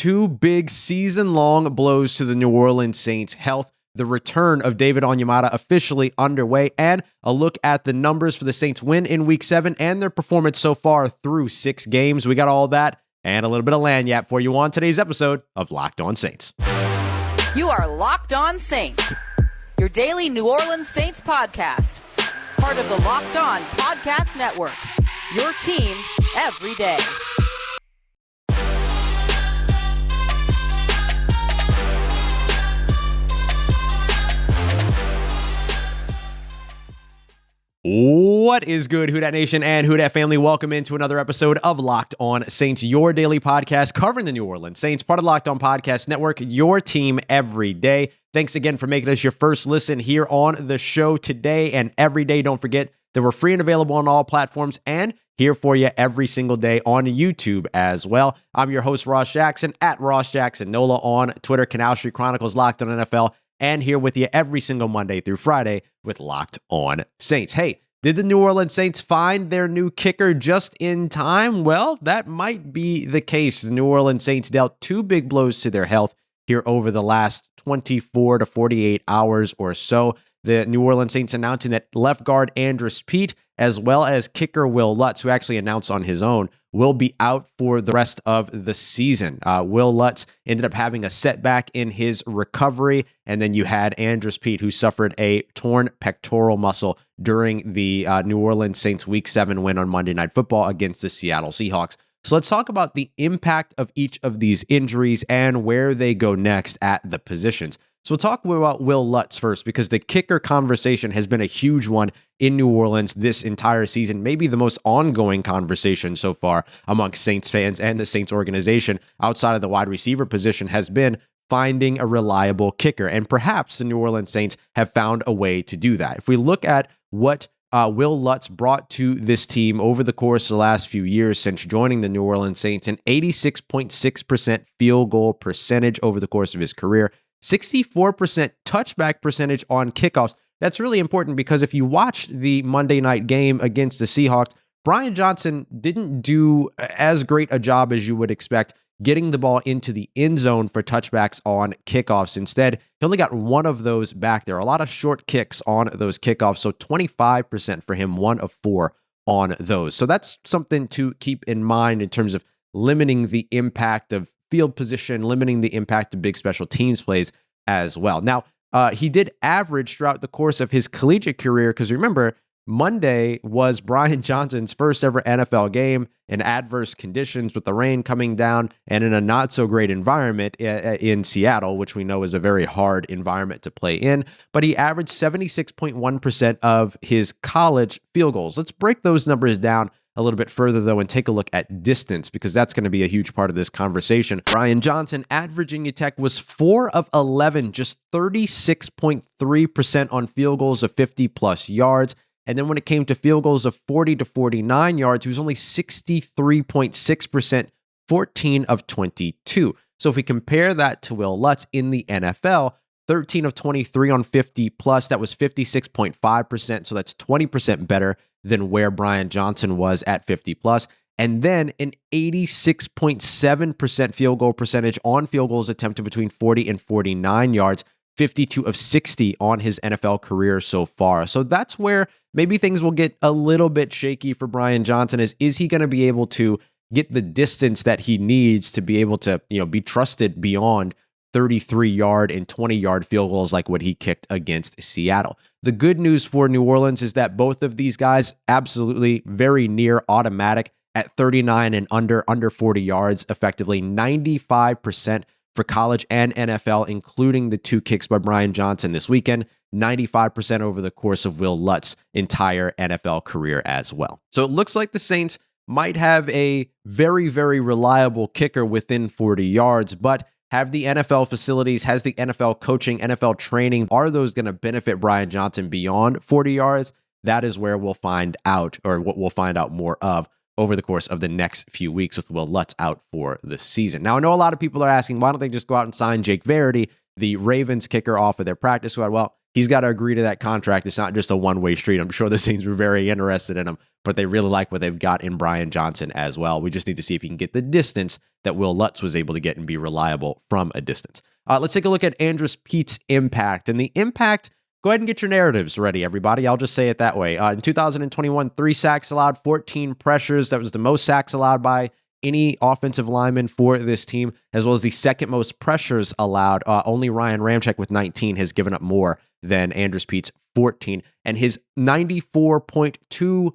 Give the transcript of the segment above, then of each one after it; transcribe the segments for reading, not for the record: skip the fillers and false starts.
two big season-long blows to the New Orleans Saints' health, the return of David Onyemata officially underway, and a look at the numbers for the Saints' win in Week 7 and their performance so far through 6 games. We got all that and a little bit of lagniappe for you on today's episode of Locked On Saints. You are Locked On Saints, your daily New Orleans Saints podcast. Part of the Locked On Podcast Network, your team every day. What is good, Who Dat Nation and Who Dat family? Welcome into another episode of Locked On Saints, your daily podcast covering the New Orleans Saints, part of Locked On Podcast Network, your team every day. Thanks again for making us your first listen here on the show today and every day. Don't forget that we're free and available on all platforms and here for you every single day on YouTube as well. I'm your host, Ross Jackson, at Ross Jackson Nola on Twitter, Canal Street Chronicles, Locked On NFL, and here with you every single Monday through Friday with Locked On Saints. Hey, did the New Orleans Saints find their new kicker just in time? Well, that might be the case. The New Orleans Saints dealt two big blows to their health here over the last 24 to 48 hours or so. The New Orleans Saints announcing that left guard Andrus Peat, as well as kicker Wil Lutz, who actually announced on his own, will be out for the rest of the season. Wil Lutz ended up having a setback in his recovery, and then you had Andrus Peat, who suffered a torn pectoral muscle during the New Orleans Saints Week 7 win on Monday Night Football against the Seattle Seahawks. So let's talk about the impact of each of these injuries and where they go next at the positions. So we'll talk about Wil Lutz first, because the kicker conversation has been a huge one in New Orleans this entire season, maybe the most ongoing conversation so far amongst Saints fans and the Saints organization outside of the wide receiver position has been finding a reliable kicker. And perhaps the New Orleans Saints have found a way to do that. If we look at what Wil Lutz brought to this team over the course of the last few years since joining the New Orleans Saints, an 86.6% field goal percentage over the course of his career, 64% touchback percentage on kickoffs. That's really important because if you watched the Monday night game against the Seahawks, Brian Johnson didn't do as great a job as you would expect getting the ball into the end zone for touchbacks on kickoffs. Instead, he only got one of those back there. A lot of short kicks on those kickoffs, so 25% for him, 1 of 4 on those. So that's something to keep in mind in terms of limiting the impact of field position, limiting the impact of big special teams plays as well. Now, he did average throughout the course of his collegiate career, because remember, Monday was Brian Johnson's first ever NFL game in adverse conditions with the rain coming down and in a not so great environment in Seattle, which we know is a very hard environment to play in. But he averaged 76.1% of his college field goals. Let's break those numbers down a little bit further, though, and take a look at distance, because that's going to be a huge part of this conversation. Brian Johnson at Virginia Tech was 4 of 11, just 36.3% on field goals of 50-plus yards. And then when it came to field goals of 40 to 49 yards, he was only 63.6%, 14 of 22. So if we compare that to Wil Lutz in the NFL, 13 of 23 on 50-plus, that was 56.5%. So that's 20% better than where Brian Johnson was at 50-plus. And then an 86.7% field goal percentage on field goals attempted between 40 and 49 yards, 52 of 60 on his NFL career so far. So that's where maybe things will get a little bit shaky for Brian Johnson. Is he going to be able to get the distance that he needs to be able to, be trusted beyond 33-yard and 20-yard field goals like what he kicked against Seattle? The good news for New Orleans is that both of these guys absolutely very near automatic at 39 and under 40 yards, effectively 95% for college and NFL, including the 2 kicks by Brian Johnson this weekend, 95% over the course of Wil Lutz's entire NFL career as well. So it looks like the Saints might have a very, very reliable kicker within 40 yards, but have the NFL facilities, has the NFL coaching, NFL training, are those going to benefit Brian Johnson beyond 40 yards? That is where we'll find out, or what we'll find out more of over the course of the next few weeks with Wil Lutz out for the season. Now, I know a lot of people are asking, why don't they just go out and sign Jake Verity, the Ravens kicker, off of their practice squad? Well, he's got to agree to that contract. It's not just a one-way street. I'm sure the Saints were very interested in him, but they really like what they've got in Brian Johnson as well. We just need to see if he can get the distance that Wil Lutz was able to get and be reliable from a distance. Let's take a look at Andrus Peat's impact. And the impact, go ahead and get your narratives ready, everybody. I'll just say it that way. In 2021, 3 sacks allowed, 14 pressures. That was the most sacks allowed by any offensive lineman for this team, as well as the second most pressures allowed. Only Ryan Ramczyk with 19 has given up more than Andrus Peat's 14. And his 94.2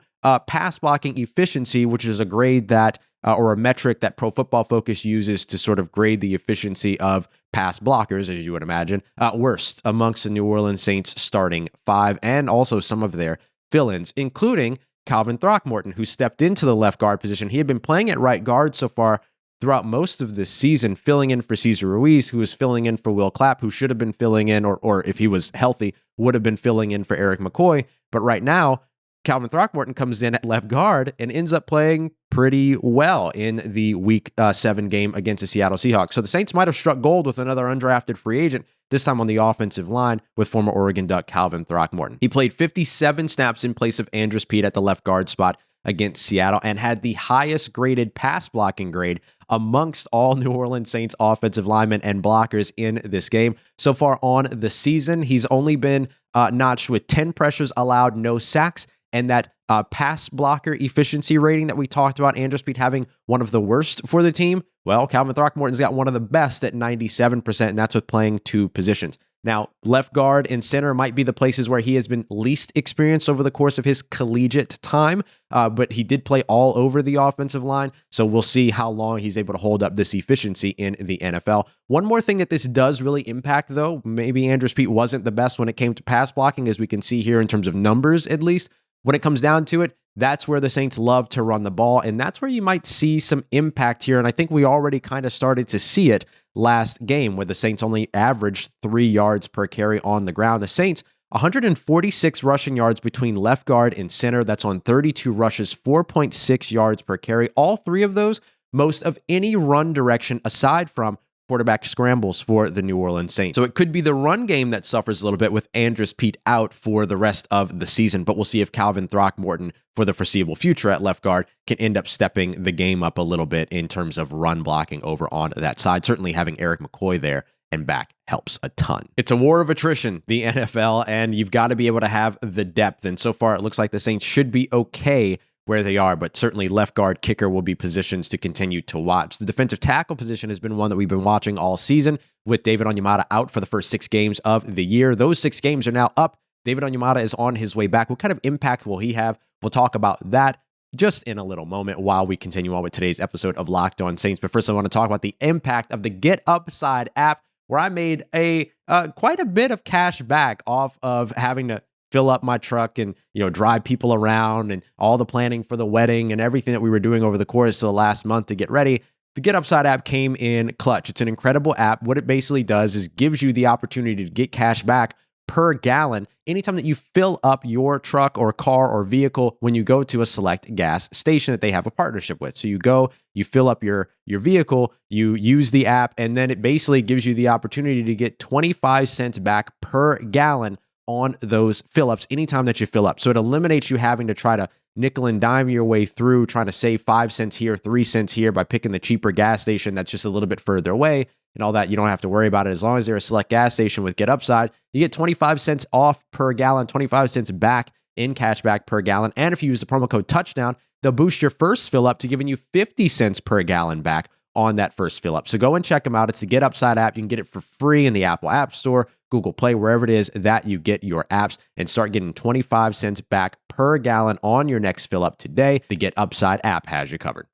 pass blocking efficiency, which is a grade that, or a metric that Pro Football Focus uses to sort of grade the efficiency of pass blockers, as you would imagine, worst amongst the New Orleans Saints starting 5 and also some of their fill-ins, including Calvin Throckmorton, who stepped into the left guard position. He had been playing at right guard so far throughout most of this season, filling in for Cesar Ruiz, who was filling in for Will Clapp, who should have been filling in, or if he was healthy, would have been filling in for Eric McCoy. But right now, Calvin Throckmorton comes in at left guard and ends up playing pretty well in the Week 7 game against the Seattle Seahawks. So the Saints might have struck gold with another undrafted free agent, this time on the offensive line with former Oregon Duck Calvin Throckmorton. He played 57 snaps in place of Andrus Peat at the left guard spot against Seattle and had the highest graded pass blocking grade amongst all New Orleans Saints offensive linemen and blockers in this game. So far on the season, he's only been notched with 10 pressures allowed, no sacks, and that pass blocker efficiency rating that we talked about, Andrus Peat having one of the worst for the team. Well, Calvin Throckmorton's got one of the best at 97%, and that's with playing 2 positions. Now, left guard and center might be the places where he has been least experienced over the course of his collegiate time, but he did play all over the offensive line, so we'll see how long he's able to hold up this efficiency in the NFL. One more thing that this does really impact, though, maybe Andrus Peat wasn't the best when it came to pass blocking, as we can see here in terms of numbers at least. When it comes down to it, that's where the Saints love to run the ball, and that's where you might see some impact here, and I think we already kind of started to see it last game, where the Saints only averaged 3 yards per carry on the ground. The Saints, 146 rushing yards between left guard and center. That's on 32 rushes, 4.6 yards per carry. All 3 of those, most of any run direction aside from quarterback scrambles for the New Orleans Saints. So it could be the run game that suffers a little bit with Andrus Peat out for the rest of the season, but we'll see if Calvin Throckmorton, for the foreseeable future at left guard, can end up stepping the game up a little bit in terms of run blocking over on that side. Certainly having Eric McCoy there and back helps a ton. It's a war of attrition, the NFL, and you've got to be able to have the depth, and so far it looks like the Saints should be okay where they are, but certainly left guard, kicker will be positions to continue to watch. The defensive tackle position has been one that we've been watching all season, with David Onyemata out for the first 6 games of the year. Those 6 games are now up. David Onyemata is on his way back. What kind of impact will he have? We'll talk about that just in a little moment while we continue on with today's episode of Locked On Saints. But first, I want to talk about the impact of the Get Upside app, where I made quite a bit of cash back off of having to fill up my truck and, drive people around and all the planning for the wedding and everything that we were doing over the course of the last month to get ready. The Get Upside app came in clutch. It's an incredible app. What it basically does is gives you the opportunity to get cash back per gallon anytime that you fill up your truck or car or vehicle when you go to a select gas station that they have a partnership with. So you go, you fill up your vehicle, you use the app, and then it basically gives you the opportunity to get 25 cents back per gallon on those fill-ups anytime that you fill up. So it eliminates you having to try to nickel and dime your way through, trying to save 5 cents here, 3 cents here by picking the cheaper gas station that's just a little bit further away and all that. You don't have to worry about it. As long as they're a select gas station with Get Upside, you get 25 cents off per gallon, 25 cents back in cash back per gallon. And if you use the promo code Touchdown, they'll boost your first fill-up to giving you 50 cents per gallon back on that first fill-up. So go and check them out. It's the Get Upside app. You can get it for free in the Apple App Store, Google Play, wherever it is that you get your apps, and start getting 25 cents back per gallon on your next fill-up today. The Get Upside app has you covered.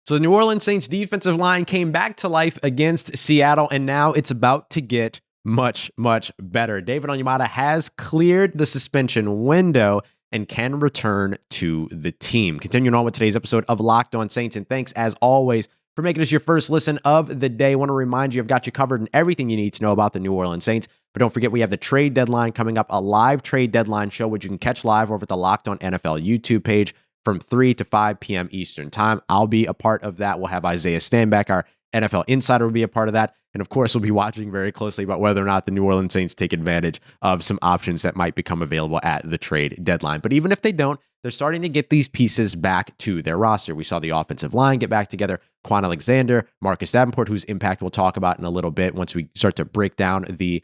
So the New Orleans Saints defensive line came back to life against Seattle, and now it's about to get much, much better. David Onyemata has cleared the suspension window and can return to the team. Continuing on with today's episode of Locked On Saints, and thanks as always for making us your first listen of the day. I want to remind you, I've got you covered in everything you need to know about the New Orleans Saints. But don't forget, we have the trade deadline coming up, a live trade deadline show, which you can catch live over at the Locked On NFL YouTube page from 3 to 5 p.m. Eastern time. I'll be a part of that. We'll have Isaiah Stanback, our NFL Insider will be a part of that. And of course, we'll be watching very closely about whether or not the New Orleans Saints take advantage of some options that might become available at the trade deadline. But even if they don't, they're starting to get these pieces back to their roster. We saw the offensive line get back together. Quan Alexander, Marcus Davenport, whose impact we'll talk about in a little bit once we start to break down the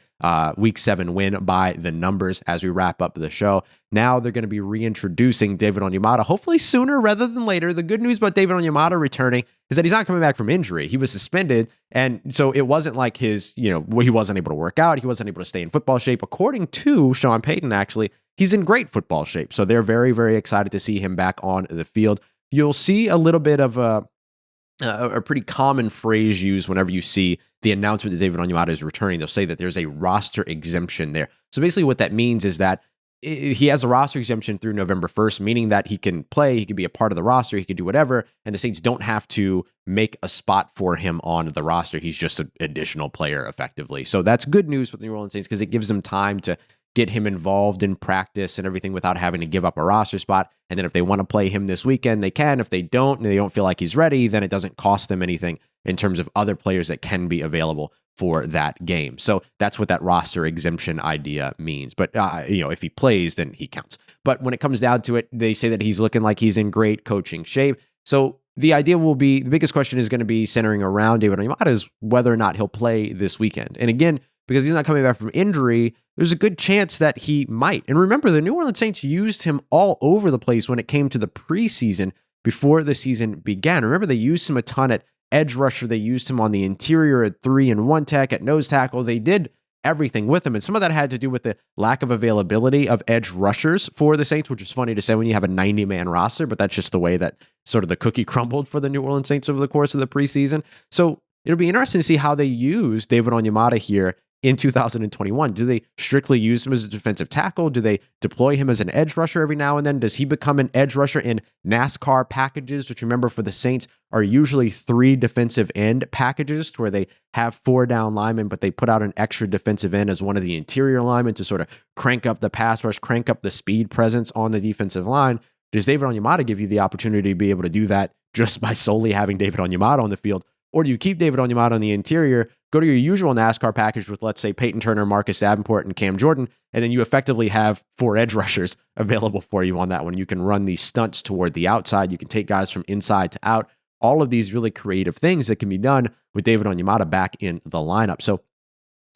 Week 7 win by the numbers as we wrap up the show. Now they're going to be reintroducing David Onyemata, hopefully sooner rather than later. The good news about David Onyemata returning is that he's not coming back from injury. He was suspended, and so it wasn't like he wasn't able to work out. He wasn't able to stay in football shape. According to Sean Payton, actually, he's in great football shape. So they're very, very excited to see him back on the field. You'll see a little bit of a pretty common phrase used whenever you see the announcement that David Onyemata is returning. They'll say that there's a roster exemption there. So basically what that means is that he has a roster exemption through November 1st, meaning that he can play, he can be a part of the roster, he can do whatever, and the Saints don't have to make a spot for him on the roster. He's just an additional player effectively. So that's good news for the New Orleans Saints because it gives them time to get him involved in practice and everything without having to give up a roster spot. And then if they want to play him this weekend, they can. If they don't, and they don't feel like he's ready, then it doesn't cost them anything in terms of other players that can be available for that game. So that's what that roster exemption idea means. But, if he plays, then he counts. But when it comes down to it, they say that he's looking like he's in great coaching shape. So the idea will be, the biggest question is going to be centering around David Onyemata is whether or not he'll play this weekend. And again, because he's not coming back from injury, there's a good chance that he might. And remember, the New Orleans Saints used him all over the place when it came to the preseason before the season began. Remember, they used him a ton at edge rusher. They used him on the interior at 3-and-1 tech, at nose tackle. They did everything with him. And some of that had to do with the lack of availability of edge rushers for the Saints, which is funny to say when you have a 90-man roster, but that's just the way that sort of the cookie crumbled for the New Orleans Saints over the course of the preseason. So it'll be interesting to see how they use David Onyemata here in 2021. Do they strictly use him as a defensive tackle? Do they deploy him as an edge rusher every now and then? Does he become an edge rusher in NASCAR packages, which remember for the Saints are usually 3 defensive end packages where they have 4 down linemen, but they put out an extra defensive end as one of the interior linemen to sort of crank up the pass rush, crank up the speed presence on the defensive line. Does David Onyemata give you the opportunity to be able to do that just by solely having David Onyemata on the field? Or do you keep David Onyemata on the interior, go to your usual NASCAR package with, let's say, Peyton Turner, Marcus Davenport, and Cam Jordan, and then you effectively have 4 edge rushers available for you on that one. You can run these stunts toward the outside. You can take guys from inside to out. All of these really creative things that can be done with David Onyemata back in the lineup. So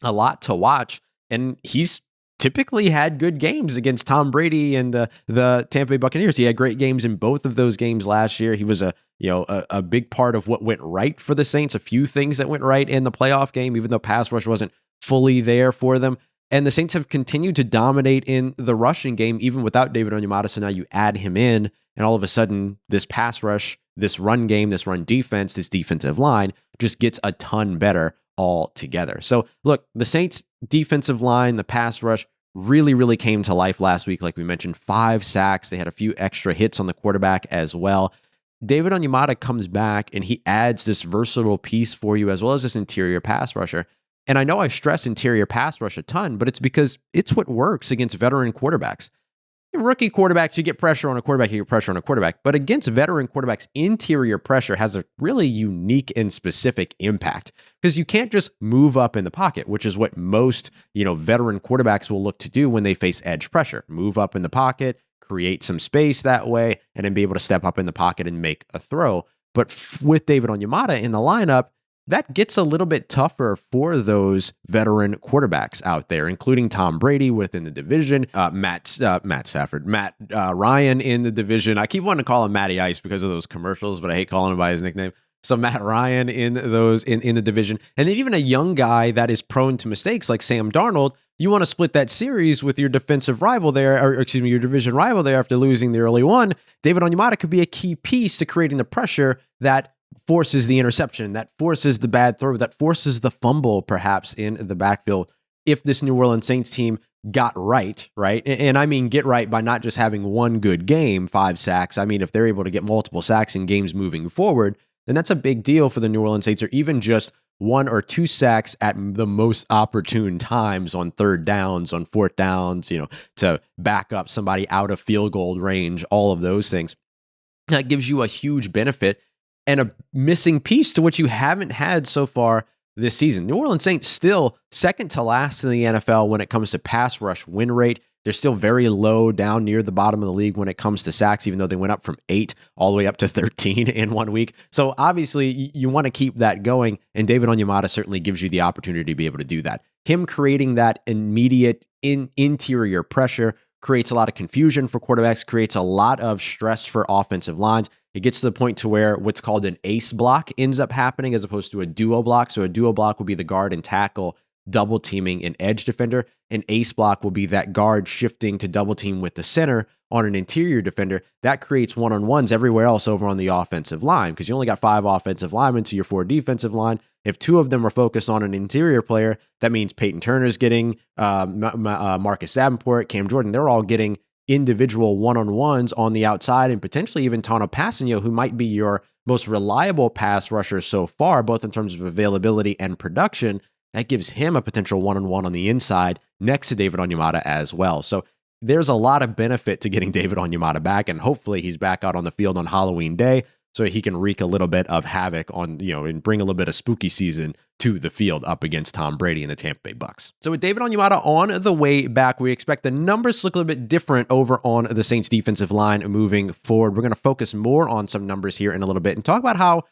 a lot to watch, and he's typically had good games against Tom Brady and the Tampa Bay Buccaneers. He had great games in both of those games last year. He was a big part of what went right for the Saints, a few things that went right in the playoff game, even though pass rush wasn't fully there for them. And the Saints have continued to dominate in the rushing game, even without David Onyemata. So now you add him in, and all of a sudden, this pass rush, this run game, this run defense, this defensive line just gets a ton better altogether. So look, the Saints defensive line, the pass rush really, really came to life last week. Like we mentioned, 5 sacks. They had a few extra hits on the quarterback as well. David Onyemata comes back and he adds this versatile piece for you as well as this interior pass rusher. And I know I stress interior pass rush a ton, but it's because it's what works against veteran quarterbacks. Rookie quarterbacks, you get pressure on a quarterback, you get pressure on a quarterback. But against veteran quarterbacks, interior pressure has a really unique and specific impact because you can't just move up in the pocket, which is what most, veteran quarterbacks will look to do when they face edge pressure. Move up in the pocket, create some space that way, and then be able to step up in the pocket and make a throw. But with David Onyemata in the lineup, that gets a little bit tougher for those veteran quarterbacks out there, including Tom Brady within the division, Matt Ryan in the division. I keep wanting to call him Matty Ice because of those commercials, but I hate calling him by his nickname. So Matt Ryan in the division. And then even a young guy that is prone to mistakes like Sam Darnold, you want to split that series with your defensive rival there, your division rival there after losing the early one. David Onyemata could be a key piece to creating the pressure that forces the interception, that forces the bad throw, that forces the fumble perhaps in the backfield if this New Orleans Saints team got right? And I mean get right by not just having one good game, 5 sacks. I mean, if they're able to get multiple sacks in games moving forward, then that's a big deal for the New Orleans Saints, or even just 1 or 2 sacks at the most opportune times on 3rd downs, on 4th downs, to back up somebody out of field goal range, all of those things. That gives you a huge benefit. and a missing piece to what you haven't had so far this season. New Orleans Saints still second to last in the NFL when it comes to pass rush win rate. They're still very low down near the bottom of the league when it comes to sacks, even though they went up from 8 all the way up to 13 in 1 week. So obviously you want to keep that going, and David Onyemata certainly gives you the opportunity to be able to do that. Him creating that immediate interior pressure creates a lot of confusion for quarterbacks, creates a lot of stress for offensive lines. It gets to the point to where what's called an ace block ends up happening as opposed to a duo block. So a duo block would be the guard and tackle double teaming an edge defender. An ace block will be that guard shifting to double team with the center on an interior defender. That creates one-on-ones everywhere else over on the offensive line because you only got 5 offensive linemen to your 4 defensive line. If 2 of them are focused on an interior player, that means Peyton Turner's getting Marcus Davenport, Cam Jordan. They're all getting individual one-on-ones on the outside, and potentially even Tano Passanio, who might be your most reliable pass rusher so far, both in terms of availability and production. That gives him a potential one-on-one on the inside next to David Onyemata as well. So there's a lot of benefit to getting David Onyemata back, and hopefully he's back out on the field on Halloween Day so he can wreak a little bit of havoc on, and bring a little bit of spooky season to the field up against Tom Brady and the Tampa Bay Bucs. So with David Onyemata on the way back, we expect the numbers to look a little bit different over on the Saints defensive line moving forward. We're going to focus more on some numbers here in a little bit and talk about how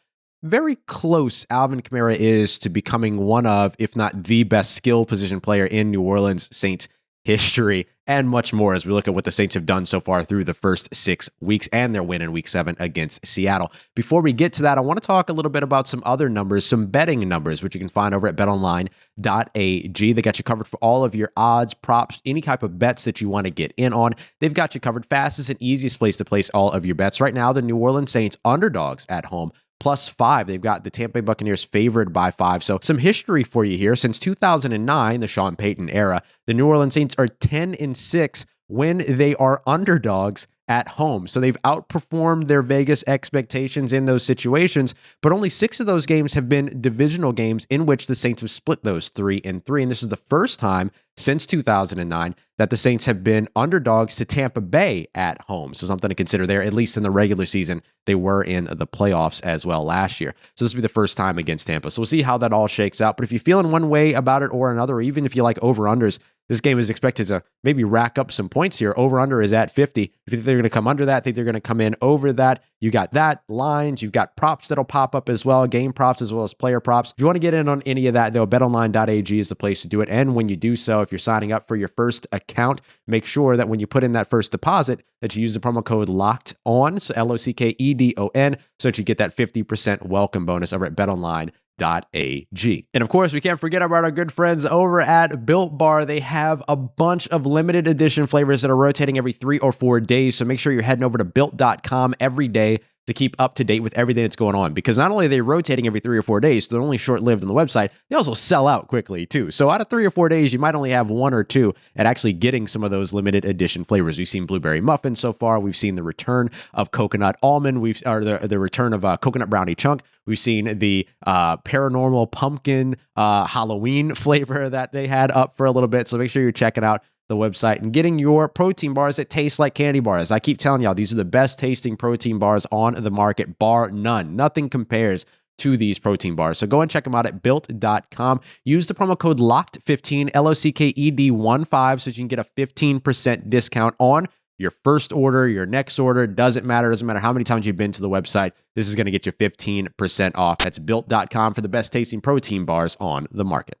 very close Alvin Kamara is to becoming one of, if not the best skill position player in New Orleans Saints history, and much more as we look at what the Saints have done so far through the first 6 weeks and their win in week 7 against Seattle. Before we get to that, I want to talk a little bit about some other numbers, some betting numbers, which you can find over at betonline.ag. They got you covered for all of your odds, props, any type of bets that you want to get in on. They've got you covered. Fastest and easiest place to place all of your bets. Right now, the New Orleans Saints underdogs at home, +5. They've got the Tampa Bay Buccaneers favored by 5. So some history for you here. Since 2009, the Sean Payton era, the New Orleans Saints are 10-6 when they are underdogs at home. So they've outperformed their Vegas expectations in those situations, but only 6 of those games have been divisional games in which the Saints have split those 3-3. And this is the first time since 2009 that the Saints have been underdogs to Tampa Bay at home. So something to consider there, at least in the regular season. They were in the playoffs as well last year. So this will be the first time against Tampa. So we'll see how that all shakes out. But if you're feeling one way about it or another, or even if you like over-unders, this game is expected to maybe rack up some points here. Over-under is at 50. If you think they're going to come under that, think they're going to come in over that, you got that, lines, you've got props that'll pop up as well, game props as well as player props. If you want to get in on any of that, though, betonline.ag is the place to do it. And when you do so, if you're signing up for your first account, make sure that when you put in that first deposit, that you use the promo code LOCKEDON, so LOCKEDON, so that you get that 50% welcome bonus over at betonline.ag. And of course, we can't forget about our good friends over at Built Bar. They have a bunch of limited edition flavors that are rotating every 3 or 4 days. So make sure you're heading over to built.com every day to keep up to date with everything that's going on. Because not only are they rotating every 3 or 4 days, so they're only short-lived on the website, they also sell out quickly too. So out of 3 or 4 days, you might only have 1 or 2 at actually getting some of those limited edition flavors. We've seen blueberry muffin so far. We've seen the return of coconut almond. The return of coconut brownie chunk. We've seen the paranormal pumpkin Halloween flavor that they had up for a little bit. So make sure you're checking out the website and getting your protein bars that taste like candy bars. I keep telling y'all, these are the best tasting protein bars on the market, bar none. Nothing compares to these protein bars. So go and check them out at built.com. Use the promo code LOCKED15, LOCKED15, so you can get a 15% discount on your first order, your next order. Doesn't matter how many times you've been to the website. This is going to get you 15% off. That's built.com for the best tasting protein bars on the market.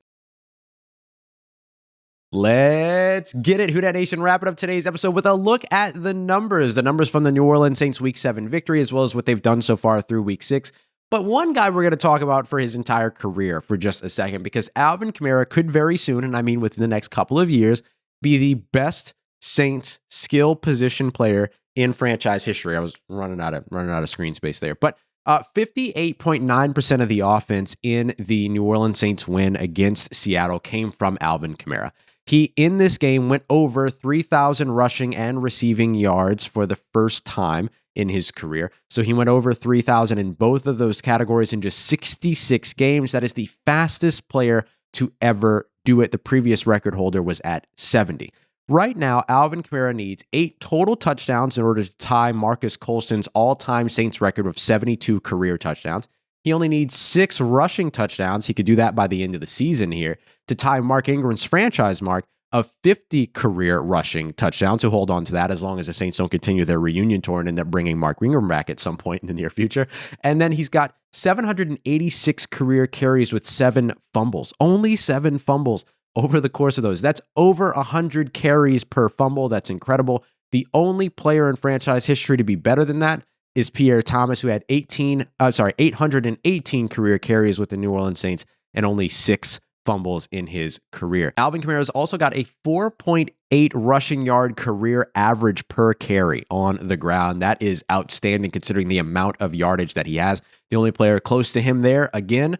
Let's get it. Who Dat Nation, wrap it up today's episode with a look at the numbers from the New Orleans Saints Week 7 victory, as well as what they've done so far through Week 6. But one guy we're going to talk about for his entire career for just a second, because Alvin Kamara could very soon, and I mean within the next couple of years, be the best Saints skill position player in franchise history. I was running out of screen space there, but 58.9% of the offense in the New Orleans Saints win against Seattle came from Alvin Kamara. He, in this game, went over 3,000 rushing and receiving yards for the first time in his career. So he went over 3,000 in both of those categories in just 66 games. That is the fastest player to ever do it. The previous record holder was at 70. Right now, Alvin Kamara needs 8 total touchdowns in order to tie Marcus Colston's all-time Saints record of 72 career touchdowns. He only needs 6 rushing touchdowns. He could do that by the end of the season here to tie Mark Ingram's franchise mark of 50 career rushing touchdowns. So hold on to that as long as the Saints don't continue their reunion tour and end up bringing Mark Ingram back at some point in the near future. And then he's got 786 career carries with 7 fumbles. Only 7 fumbles over the course of those. That's over 100 carries per fumble. That's incredible. The only player in franchise history to be better than that is Pierre Thomas, who had 818 career carries with the New Orleans Saints and only 6 fumbles in his career. Alvin Kamara's also got a 4.8 rushing yard career average per carry on the ground. That is outstanding considering the amount of yardage that he has. The only player close to him there, again,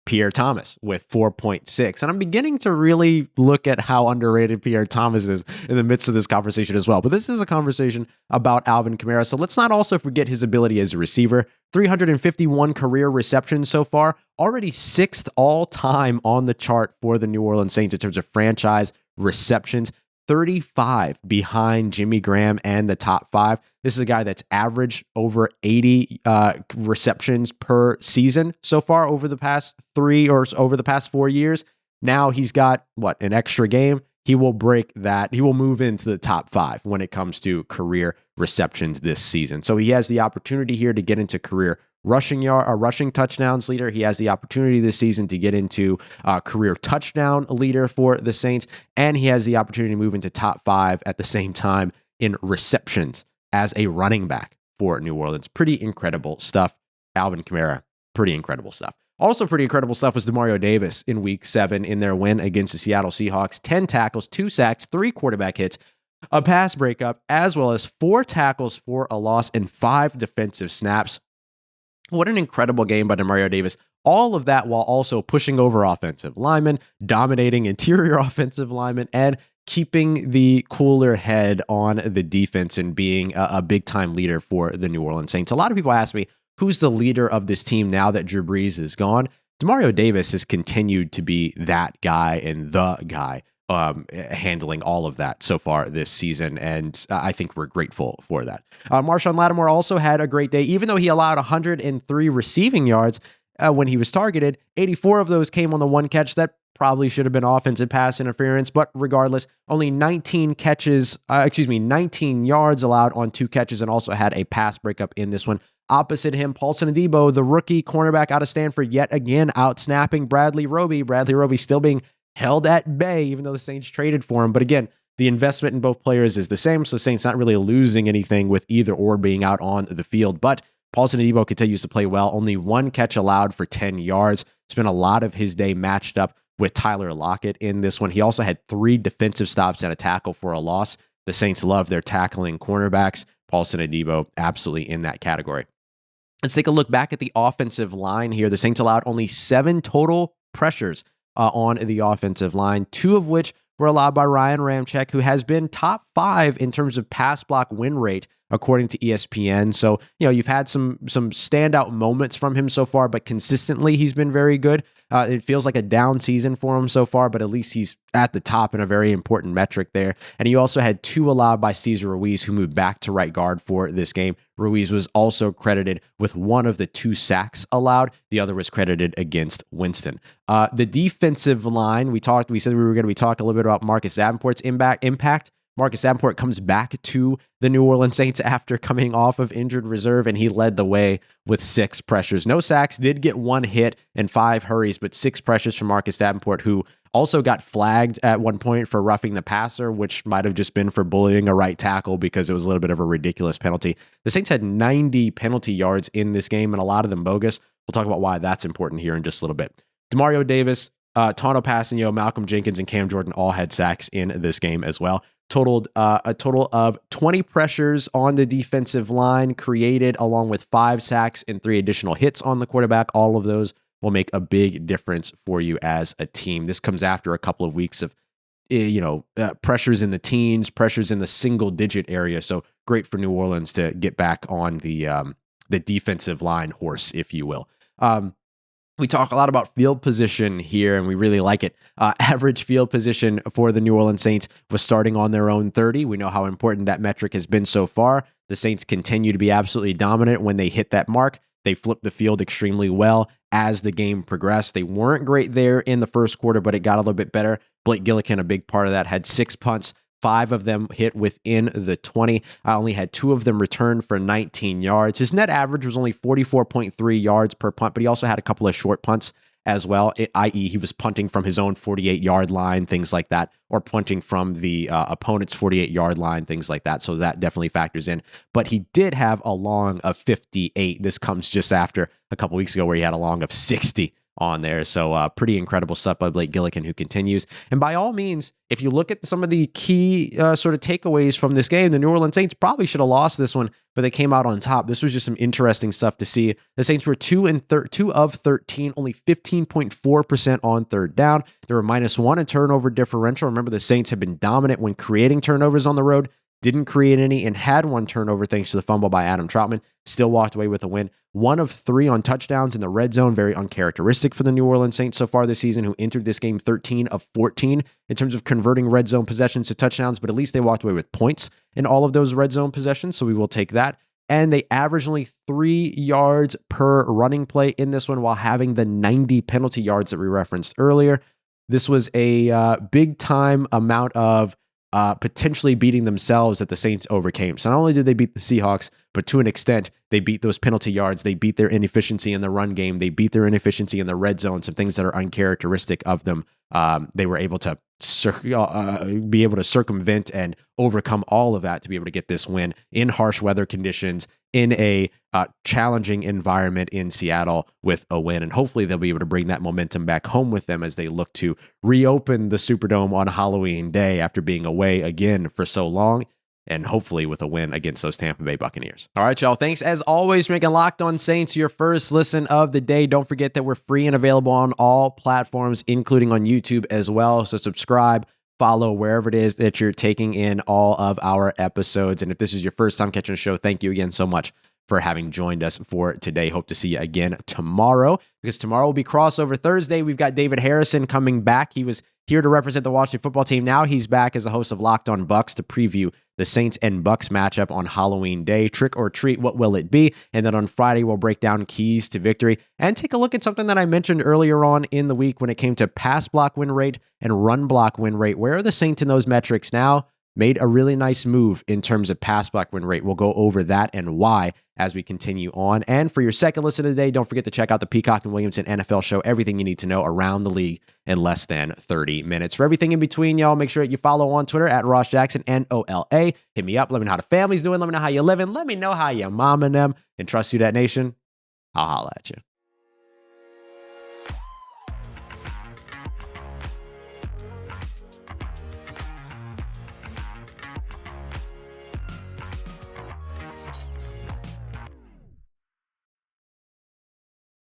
Pierre Thomas with 4.6. And I'm beginning to really look at how underrated Pierre Thomas is in the midst of this conversation as well. But this is a conversation about Alvin Kamara. So let's not also forget his ability as a receiver. 351 career receptions so far, already 6th all time on the chart for the New Orleans Saints in terms of franchise receptions. 35 behind Jimmy Graham and the top 5. This is a guy that's averaged over 80 receptions per season so far over the past 3 or over the past 4 years. Now he's got, an extra game? He will break that. He will move into the top 5 when it comes to career receptions this season. So he has the opportunity here to get into career rushing touchdowns leader. He has the opportunity this season to get into career touchdown leader for the Saints, and he has the opportunity to move into top 5 at the same time in receptions as a running back for New Orleans. Pretty incredible stuff. Alvin Kamara, pretty incredible stuff. Also pretty incredible stuff was Demario Davis in week 7 in their win against the Seattle Seahawks. 10 tackles, 2 sacks, 3 quarterback hits, a pass breakup, as well as 4 tackles for a loss and 5 defensive snaps. What an incredible game by Demario Davis. All of that while also pushing over offensive linemen, dominating interior offensive linemen, and keeping the cooler head on the defense and being a big-time leader for the New Orleans Saints. A lot of people ask me, who's the leader of this team now that Drew Brees is gone? Demario Davis has continued to be that guy and the guy handling all of that so far this season, and I think we're grateful for that. Marshawn Lattimore also had a great day, even though he allowed 103 receiving yards when he was targeted. 84 of those came on the 1 catch that probably should have been offensive pass interference, but regardless, only 19 yards allowed on 2 catches, and also had a pass breakup in this one. Opposite him, Paulson Adebo, the rookie cornerback out of Stanford, yet again out-snapping Bradley Roby. Bradley Roby still being held at bay, even though the Saints traded for him. But again, the investment in both players is the same, so Saints not really losing anything with either or being out on the field. But Paulson Adebo continues to play well. Only 1 catch allowed for 10 yards. Spent a lot of his day matched up with Tyler Lockett in this one. He also had 3 defensive stops and a tackle for a loss. The Saints love their tackling cornerbacks. Paulson Adebo absolutely in that category. Let's take a look back at the offensive line here. The Saints allowed only 7 total pressures on the offensive line, 2 of which were allowed by Ryan Ramczyk, who has been top 5 in terms of pass block win rate, according to ESPN. So, you've had some standout moments from him so far, but consistently he's been very good. It feels like a down season for him so far, but at least he's at the top in a very important metric there. And he also had 2 allowed by Cesar Ruiz, who moved back to right guard for this game. Ruiz was also credited with 1 of the 2 sacks allowed. The other was credited against Winston. The defensive line, we said we were going to be talking a little bit about Marcus Davenport's impact. Marcus Davenport comes back to the New Orleans Saints after coming off of injured reserve, and he led the way with 6 pressures. No sacks, did get 1 hit and 5 hurries, but 6 pressures from Marcus Davenport, who also got flagged at one point for roughing the passer, which might have just been for bullying a right tackle because it was a little bit of a ridiculous penalty. The Saints had 90 penalty yards in this game, and a lot of them bogus. We'll talk about why that's important here in just a little bit. Demario Davis, Tano Passanio, Malcolm Jenkins, and Cam Jordan all had sacks in this game as well. Totaled a total of 20 pressures on the defensive line created, along with 5 sacks and 3 additional hits on the quarterback. All of those will make a big difference for you as a team. This comes after a couple of weeks of, pressures in the teens, pressures in the single-digit area. So great for New Orleans to get back on the defensive line horse, if you will. We talk a lot about field position here, and we really like it. Average field position for the New Orleans Saints was starting on their own 30. We know how important that metric has been so far. The Saints continue to be absolutely dominant when they hit that mark. They flipped the field extremely well as the game progressed. They weren't great there in the first quarter, but it got a little bit better. Blake Gillikin, a big part of that, had 6 punts. 5 of them hit within the 20. I only had 2 of them returned for 19 yards. His net average was only 44.3 yards per punt, but he also had a couple of short punts as well, i.e. he was punting from his own 48-yard line, things like that, or punting from the opponent's 48-yard line, things like that. So that definitely factors in. But he did have a long of 58. This comes just after a couple weeks ago where he had a long of 60 on there. So pretty incredible stuff by Blake Gillikin, who continues. And by all means, if you look at some of the key sort of takeaways from this game, the New Orleans Saints probably should have lost this one, but they came out on top. This was just some interesting stuff to see. The Saints were 2 of 13, only 15.4% on third down. They were -1 in turnover differential. Remember, the Saints have been dominant when creating turnovers on the road. Didn't create any and had 1 turnover thanks to the fumble by Adam Trautman. Still walked away with a win. 1 of 3 on touchdowns in the red zone. Very uncharacteristic for the New Orleans Saints so far this season, who entered this game 13 of 14 in terms of converting red zone possessions to touchdowns, but at least they walked away with points in all of those red zone possessions, so we will take that. And they averaged only 3 yards per running play in this one while having the 90 penalty yards that we referenced earlier. This was a big-time amount of potentially beating themselves that the Saints overcame. So not only did they beat the Seahawks, but to an extent, they beat those penalty yards. They beat their inefficiency in the run game. They beat their inefficiency in the red zone, some things that are uncharacteristic of them. They were able to be able to circumvent and overcome all of that to be able to get this win in harsh weather conditions, in a challenging environment in Seattle with a win. And hopefully they'll be able to bring that momentum back home with them as they look to reopen the Superdome on Halloween Day after being away again for so long, and hopefully with a win against those Tampa Bay Buccaneers. All right, y'all. Thanks as always for making Locked On Saints your first listen of the day. Don't forget that we're free and available on all platforms, including on YouTube as well. So subscribe, follow wherever it is that you're taking in all of our episodes. And if this is your first time catching the show, thank you again so much for having joined us for today. Hope to see you again tomorrow, because tomorrow will be crossover Thursday. We've got David Harrison coming back. He was here to represent the Washington football team. Now he's back as a host of Locked On Bucs to preview the Saints and Bucs matchup on Halloween Day. Trick or treat, what will it be? And then on Friday, we'll break down keys to victory and take a look at something that I mentioned earlier on in the week when it came to pass block win rate and run block win rate. Where are the Saints in those metrics now? Made a really nice move in terms of pass block win rate. We'll go over that and why as we continue on. And for your second listen of the day, don't forget to check out the Peacock and Williamson NFL show. Everything you need to know around the league in less than 30 minutes. For everything in between, y'all, make sure that you follow on Twitter at Ross Jackson, NOLA. Hit me up. Let me know how the family's doing. Let me know how you're living. Let me know how your mom and them. And trust you, that nation. I'll holla at you.